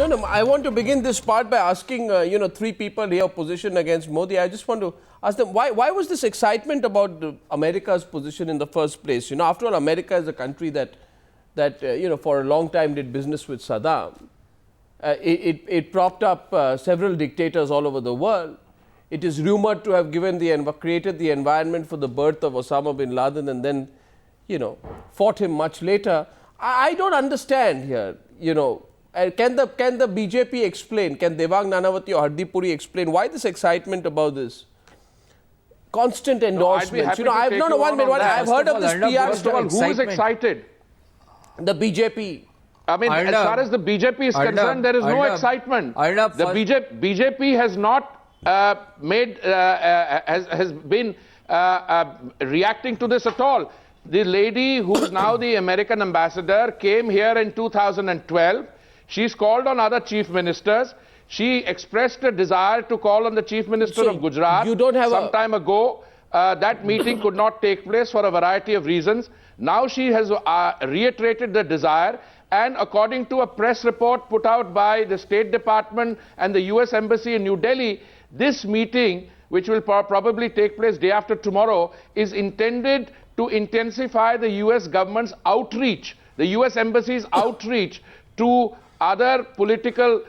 No, I want to begin this part by asking, three people here position against Modi. I just want to ask them, why was this excitement about America's position in the first place? After all, America is a country that for a long time did business with Saddam. It propped up several dictators all over the world. It is rumored to have created the environment for the birth of Osama bin Laden and then, fought him much later. I don't understand here, Can the BJP explain, can Devang Nanavati or Hardeep Puri explain why this excitement about this? Constant endorsements. I've heard of this PR stuff. Who is excited? The BJP. I mean, as far as the BJP is concerned, there is no excitement. The BJP has not has been reacting to this at all. The lady who is now the American ambassador came here in 2012. She's called on other chief ministers. She expressed a desire to call on the chief minister of Gujarat some time ago. That meeting could not take place for a variety of reasons. Now she has reiterated the desire, and according to a press report put out by the State Department and the US Embassy in New Delhi, this meeting, which will probably take place day after tomorrow, is intended to intensify the US government's outreach, the US Embassy's outreach to other political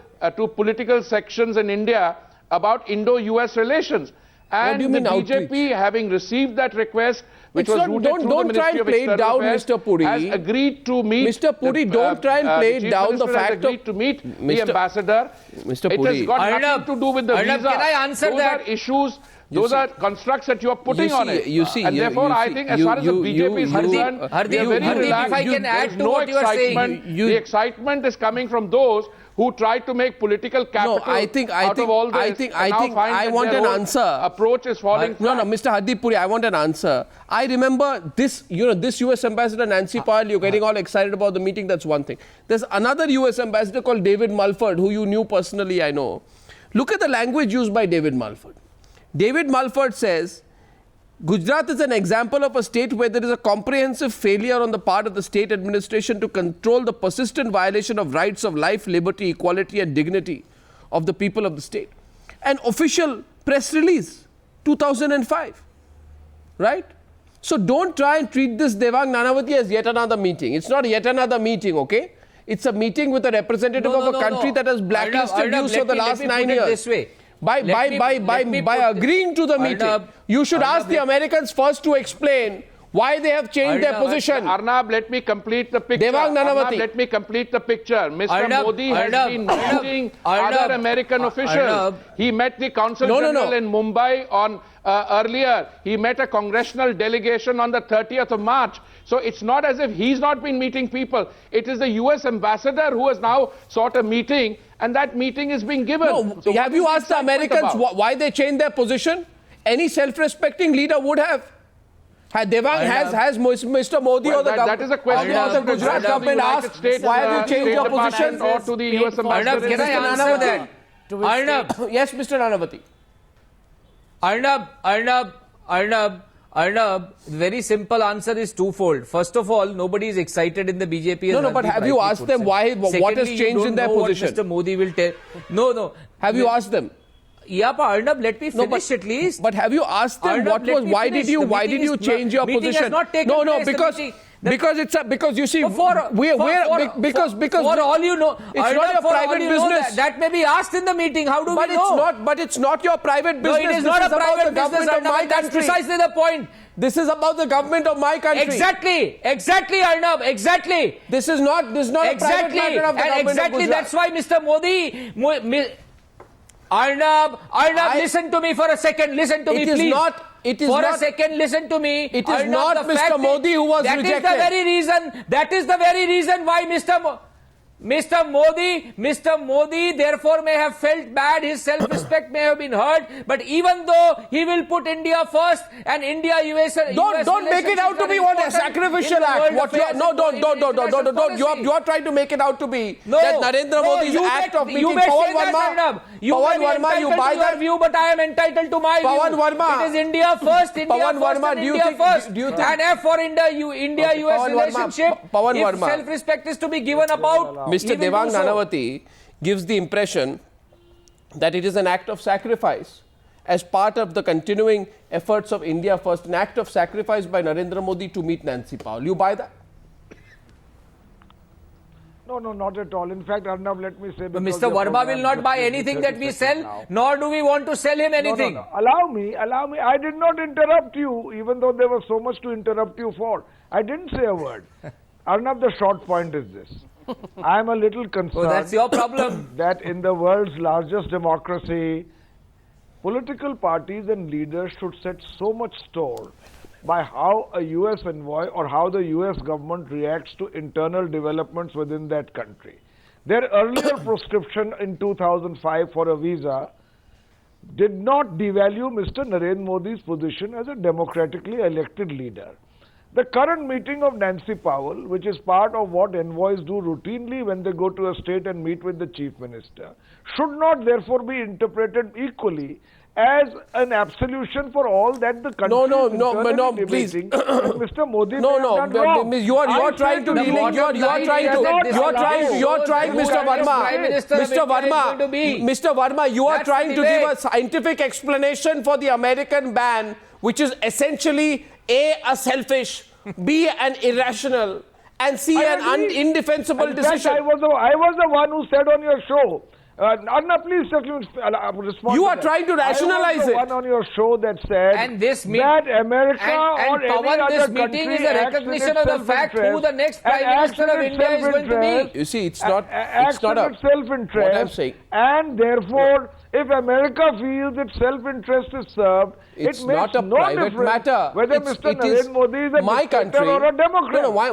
sections in India about Indo-US relations. And the BJP, having received that request, which was rooted through the Ministry of External Affairs, has agreed to meet. Mr. Puri, don't try and play it down the fact of to meet the ambassador. Mr. Puri, it has got nothing to do with the visa. Can I answer that? Those are issues. Those are constructs that you are putting on it. And therefore, I think as far as the BJP is concerned, we are very relaxed. If I can add to what you are saying. The excitement is coming from those who try to make political capital out of all this. I want an answer. Approach is falling flat. No, Mr. Hardeep Puri, I want an answer. I remember this, this US ambassador, Nancy Powell, you're getting all excited about the meeting, that's one thing. There's another US ambassador called David Mulford, who you knew personally, I know. Look at the language used by David Mulford. David Mulford says, Gujarat is an example of a state where there is a comprehensive failure on the part of the state administration to control the persistent violation of rights of life, liberty, equality and dignity of the people of the state. An official press release, 2005, right? So don't try and treat this Devang Nanavati as yet another meeting. It's not yet another meeting, okay? It's a meeting with a representative of a country that has blacklisted you for the last 9 years. This way. By agreeing to the meeting, you should ask the Americans first to explain why they have changed their position. Arnab, let me complete the picture. Devang Nanavati. Arnab, let me complete the picture. Mr. Modi has been meeting other American officials. He met the Consul General in Mumbai on earlier. He met a congressional delegation on the 30th of March. So it's not as if he's not been meeting people. It is the US ambassador who has now sought a meeting, and that meeting is being given. No, so have you asked the Americans why they changed their position? Any self-respecting leader would have. Has Mr. Modi or the government, that is a question of the Gujarat government asked why have you changed your position? Or to the US ambassador? Can I answer that? Arnab. Yes, Mr. Nanavati. Arnab, the very simple answer is twofold. First of all, nobody is excited in the BJP. No, but have you asked them why? What has changed in their position? Mr. Modi will tell. No. Have you asked them? Yeah, but Arnab, let me finish at least. But have you asked them why did you change your position? Because you see, for all you know, it's not your private business. That may be asked in the meeting. How do we know? But it's not your private business. No, it is not a private business. That's precisely the point. This is about the government of my country. Exactly, Arnab, exactly. This is not a private matter of the government of Gujarat. That's why Mr. Modi. Arnab, listen to me for a second. Listen to me, please. A second, listen to me. It is not Mr. Modi who was rejected. That is the very reason why Mr. Modi therefore may have felt bad, his self-respect may have been hurt, but even though he will put India first and India-US... Don't make it out to be a sacrificial act. You are trying to make it out to be that Narendra Modi's act of meeting Pavan Verma, you buy that view, but I am entitled to my view. It is India first, and for India-US relationship, if self-respect is to be given about... Mr. Devang Nanavati, gives the impression that it is an act of sacrifice as part of the continuing efforts of India First, an act of sacrifice by Narendra Modi to meet Nancy Powell. You buy that? No, not at all. In fact, Arnab, let me say... But Mr. Verma will not buy anything that we sell, nor do we want to sell him anything. No. Allow me. I did not interrupt you, even though there was so much to interrupt you for. I didn't say a word. Arnab, the short point is this. I am a little concerned... Oh, that's your problem. ...that in the world's largest democracy, political parties and leaders should set so much store by how a US envoy or how the US government reacts to internal developments within that country. Their earlier prescription in 2005 for a visa did not devalue Mr. Narendra Modi's position as a democratically elected leader. The current meeting of Nancy Powell, which is part of what envoys do routinely when they go to a state and meet with the chief minister, should not therefore be interpreted equally as an absolution for all that the country is please. Mr. Modi you are trying to Mr. Verma, you are trying to give a scientific explanation for the American ban, which is essentially a selfish, B, an irrational, and C, an indefensible decision. I was the one who said on your show. Arnab, please respond. You are trying to rationalize I was the one on your show that said that America or any other country meeting is a recognition of the fact who the next Prime Minister of India is going to be. You see, it's not a self-interest. What I'm saying. And therefore, if America feels its self-interest is served, it's it makes not a no private difference matter. whether Mr. Narendra Modi is a dictator or a Democrat. Please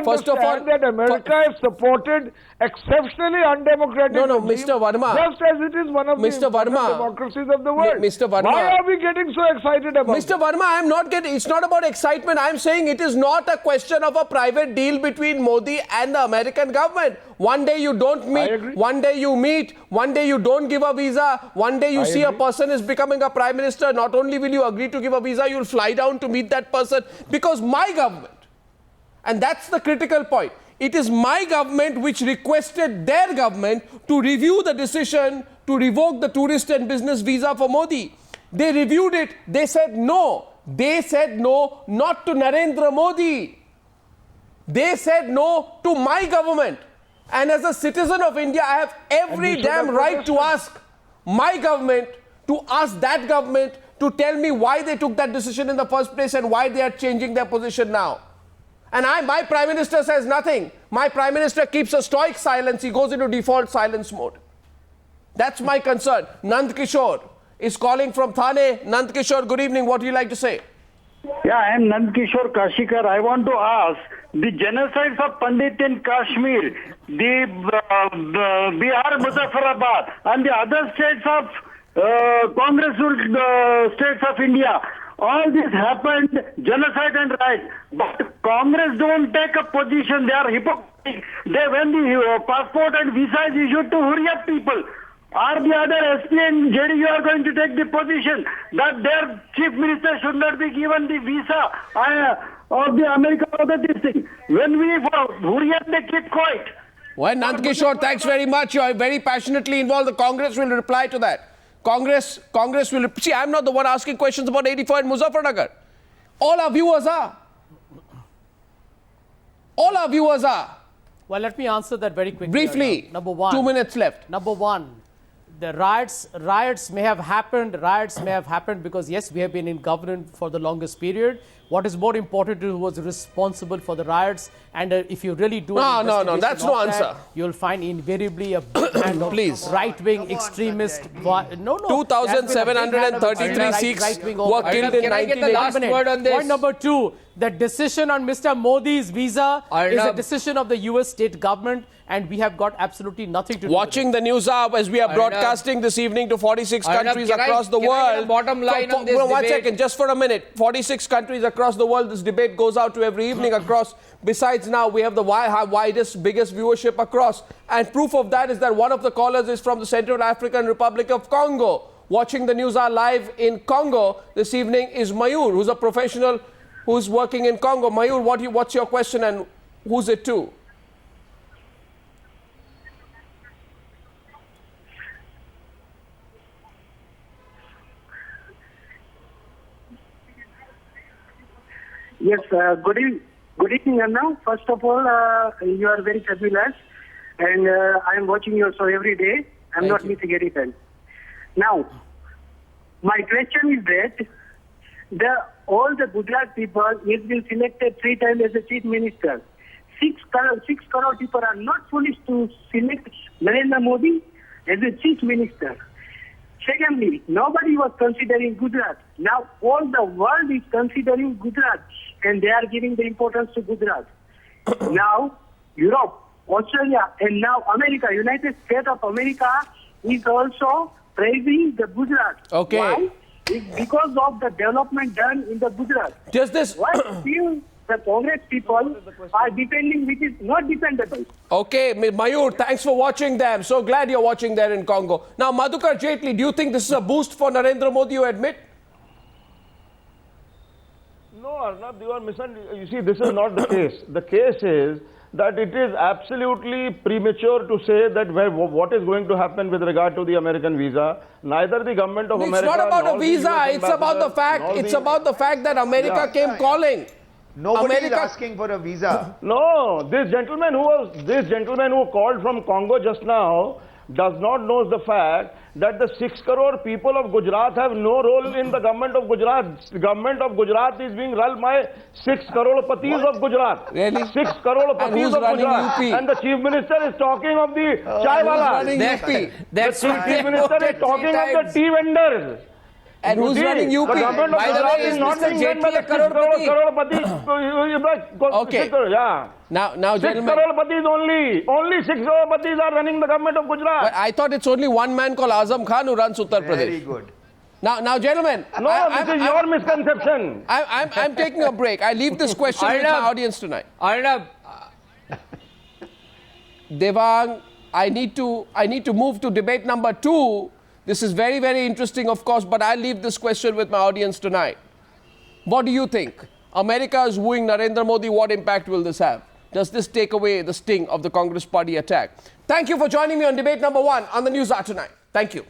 First of all, that America has supported exceptionally undemocratic Mr. Verma, just as it is one of the democracies of the world. Mr. Verma, why are we getting so excited about Mr. Verma, it's not about excitement. I'm saying it is not a question of a private deal between Modi and the American government. One day you don't meet, one day you meet, one day you don't give a visa, one day you see a person is becoming a prime minister. Not only will you agree to give a visa, you'll fly down to meet that person because my government, and that's the critical point, it is my government which requested their government to review the decision to revoke the tourist and business visa for Modi. They reviewed it. They said no. They said no, not to Narendra Modi. They said no to my government. And as a citizen of India, I have every damn right to ask my government, to ask that government to tell me why they took that decision in the first place and why they are changing their position now. And my Prime Minister says nothing. My Prime Minister keeps a stoic silence. He goes into default silence mode. That's my concern. Nand Kishore is calling from Thane. Nand Kishore, good evening. What do you like to say? Yeah, I am Nand Kishore Kashikar. I want to ask, the genocides of Pandit in Kashmir, the Bihar, Muzaffarabad, and the other states of Congress states of India, all this happened, genocide and riots. But Congress don't take a position. They are hypocritic. When the passport and visa is issued to Hurriyat people, are the other SP and JDU are going to take the position that their chief minister should not be given the visa of the America or this thing? When we Hurriyat, they keep quiet. Well, Nand Kishore, thanks very much. You are very passionately involved. The Congress will reply to that. Congress will... See, I'm not the one asking questions about 84 and Muzaffarnagar. All our viewers are. All our viewers are. Well, let me answer that very quickly. Briefly. Number one. 2 minutes left. Number one, the riots may have happened. Riots may have happened because, yes, we have been in government for the longest period. What is more important is who was responsible for the riots. And if you really do No, that's no answer. You'll find invariably a big hand of right-wing extremist. No. 2,733 Sikhs were killed in 1980. Point number two, the decision on Mr. Modi's visa is a decision of the US state government, and we have got absolutely nothing to do Watching the news up as we are broadcasting this evening to 46 countries across the world. Bottom line on this One debate. second, just for a minute. 46 countries across the world. This debate goes out to every evening across. Besides, now we have the widest, biggest viewership across. And proof of that is that one of the callers is from the Central African Republic of Congo. Watching the news are live in Congo this evening is Mayur, who's a professional who's working in Congo. Mayur, what's your question and who's it to? Yes, good evening, Arnab. First of all, you are very fabulous, and I am watching your show every day. I'm not missing anything. Now, my question is that all the Gujarat people has been selected 3 times as a chief minister. 6 crore people are not foolish to select Narendra Modi as a chief minister. Secondly, nobody was considering Gujarat. Now all the world is considering Gujarat, and they are giving the importance to Gujarat. Now Europe, Australia, and now America, United States of America is also praising the Gujarat. Okay. Why? It's because of the development done in the Gujarat. Just this. Why still the Congress people are defending which is not dependable? Okay, Mayur, thanks for watching them. So glad you're watching there in Congo. Now, Madhukar Jaitley, do you think this is a boost for Narendra Modi, you admit? No, Arnab, you are misunderstanding. You see, this is not the case. The case is that it is absolutely premature to say that what is going to happen with regard to the American visa. Neither the government of America. It's not about a nor the visa. US It's about the fact. It's about the fact that America came calling. Nobody is asking for a visa. No, this gentleman who called from Congo just now does not know the fact that the 6 crore people of Gujarat have no role in the government of Gujarat. The government of Gujarat is being run by 6 crore patis of Gujarat. Really? 6 crore patis of Gujarat. UP? And the chief minister is talking of the chai wala. That's The chief minister is talking of the tea vendors. And who's running UP? The government of By the Gujarat way, is not Mr. being run by the 6 Jaitley crore Okay. Yeah. Now, 6 gentlemen. crore patis only 6 crore patis are running the government of Gujarat. But I thought it's only one man called Azam Khan who runs Uttar Pradesh. Very good. Now, gentlemen. No, this is your misconception. I'm taking a break. I leave this question with my Arnab. audience tonight. Arnab, Devang, I need to move to debate number 2. This is very, very interesting, of course, but I'll leave this question with my audience tonight. What do you think? America is wooing Narendra Modi. What impact will this have? Does this take away the sting of the Congress party attack? Thank you for joining me on debate number 1 on the Newshour tonight. Thank you.